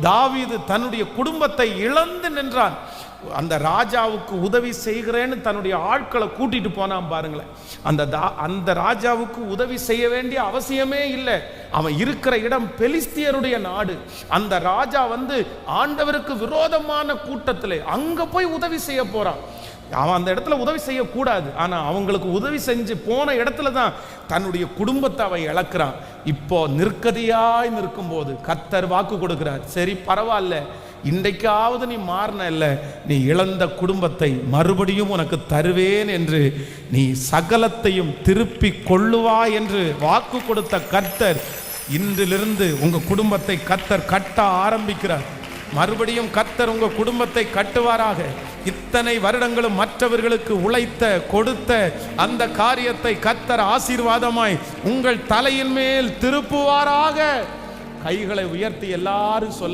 தாவீது தன்னுடைய குடும்பத்தை இழந்து நின்றான். அந்த ராஜாவுக்கு உதவி செய்கிறேன்னு தன்னுடைய ஆட்களை கூட்டிட்டு போனான் பாருங்களேன். அந்த ராஜாவுக்கு உதவி செய்ய வேண்டிய அவசியமே இல்லை. அவன் இருக்கிற இடம் பெலிஸ்தியருடைய நாடு. அந்த ராஜா ஆண்டவருக்கு விரோதமான கூட்டத்திலே அங்க போய் உதவி செய்ய போறான். அவன் அந்த இடத்துல உதவி செய்யக்கூடாது. ஆனா அவங்களுக்கு உதவி செஞ்சு போன இடத்துல தான் தன்னுடைய குடும்பத்தை அவன் இழக்கிறான். இப்போ நிற்கதியாய் நிற்கும் போது கர்த்தர் வாக்கு கொடுக்கிறார், சரி பரவாயில்ல, இன்றைக்காவது நீ மாறின இல்லை, நீ இழந்த குடும்பத்தை மறுபடியும் உனக்கு தருவேன் என்று, நீ சகலத்தையும் திருப்பி கொள்ளுவாய் என்று வாக்கு கொடுத்த கர்த்தர் இன்றிலிருந்து உங்க குடும்பத்தை கர்த்தர் கட்ட ஆரம்பிக்கிறார். மறுபடியும் கர்த்தர் உங்க குடும்பத்தை கட்டுவாராக. இத்தனை வருடங்களும் மற்றவர்களுக்கு உழைத்த கொடுத்த அந்த காரியத்தை கர்த்தர் ஆசீர்வாதமாய் உங்கள் தலையின் மேல் திருப்புவாராக. கைகளை உயர்த்தி எல்லாரும் சொல்ல